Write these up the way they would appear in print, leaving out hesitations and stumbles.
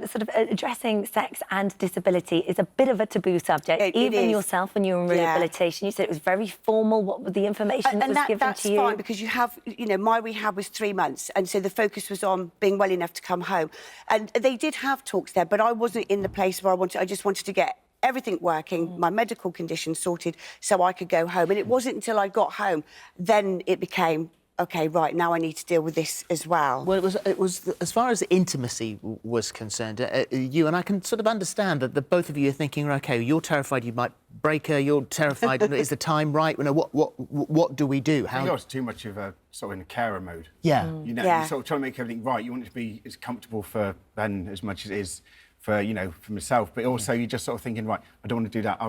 sort of addressing sex and disability is a bit of a taboo subject. Even yourself, when you were in rehabilitation, you said it was very formal. What was the information that was given to you? That's fine, because you have, you know, my rehab was 3 months, and so the focus was on being well enough to come home. And they did have talks there, but I wasn't in the place where I just wanted to get everything working, my medical condition sorted, so I could go home. And it wasn't until I got home, then it became, OK, right, now I need to deal with this as well. Well, it was as far as intimacy was concerned, you and I can sort of understand that the both of you are thinking, OK, you're terrified you might break her, you're terrified, is the time right? You know, what do we do? I think I was too much of a sort of in a carer mode. Yeah. You know, you're sort of trying to make everything right. You want it to be as comfortable for Ben as much as it is for, you know, for myself, but also you're just sort of thinking, right, I don't want to do that.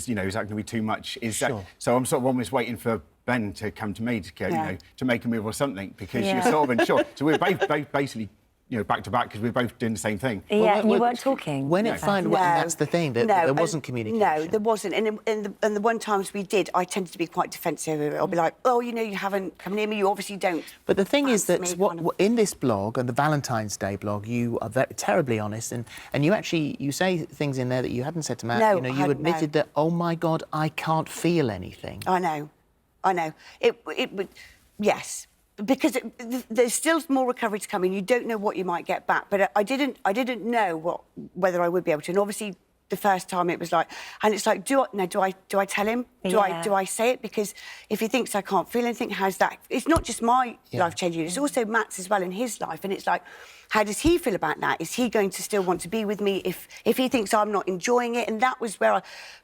You know, is that going to be too much? So I'm sort of almost waiting for Ben to come to me to go, you know, to make a move or something, because you're sort of unsure. So we're both basically, you know, back to back, because we're both doing the same thing. Yeah, and you weren't talking. When it finally, and that's the thing, that there wasn't communication. No, there wasn't. And the one times we did, I tended to be quite defensive of it. I'll be like, oh, you know, you haven't come near me, you obviously don't. But the thing is that in this blog, and the Valentine's Day blog, you are terribly honest, and you say things in there that you hadn't said to Matt. No, you know, you admitted that, oh my God, I can't feel anything. I know. It would, yes. Because there's still more recovery to come in. You don't know what you might get back. But I didn't know whether I would be able to. And obviously, the first time it was like, and it's like, do I tell him? Do I say it? Because if he thinks I can't feel anything, how's that? It's not just my life changing. It's also Matt's as well in his life. And it's like, how does he feel about that? Is he going to still want to be with me if he thinks I'm not enjoying it? And that was where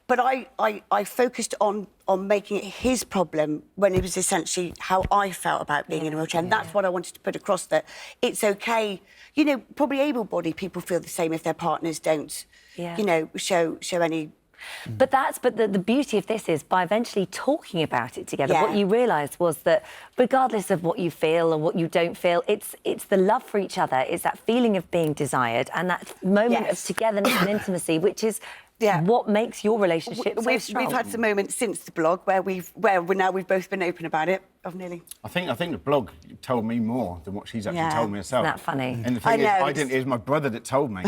I focused on making it his problem, when it was essentially how I felt about being in a wheelchair. And that's what I wanted to put across, that it's OK. You know, probably able-bodied people feel the same if their partners don't, you know, show any... But the beauty of this is, by eventually talking about it together, what you realised was that regardless of what you feel or what you don't feel, it's the love for each other, it's that feeling of being desired and that moment of togetherness and intimacy, which is what makes your relationship so strong. We've had some moments since the blog where we've both been open about it. I think the blog told me more than what she's actually told me herself. Isn't that funny? And the thing is, I didn't. It was my brother that told me.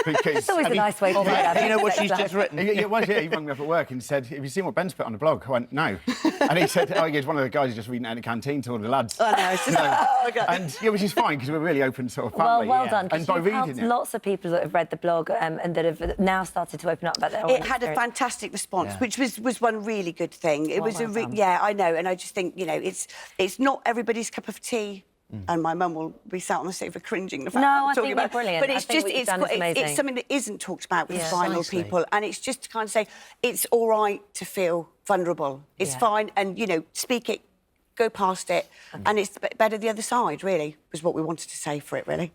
Because it's always a nice way to do that. You know what she's just written? He rang me up at work and said, "Have you seen what Ben's put on the blog?" I went, "No." And he said, "Oh, he's one of the guys who's just reading out in the canteen to all the lads." Oh no, it's just, oh God. And which is fine, because we're a really open sort of family. Well done. And by you've reading helped lots of people that have read the blog and that have now started to open up about their own experience. It had a fantastic response, which was one really good thing. It was I know, and I just think, you know, it's not everybody's cup of tea. And my mum will be sat on the sofa cringing the fact that I'm talking about. Brilliant. But it's just it's something that isn't talked about with final people, and it's just to kind of say it's all right to feel vulnerable. It's fine, and you know, speak it, go past it, and it's better the other side. Really, was what we wanted to say for it. Really.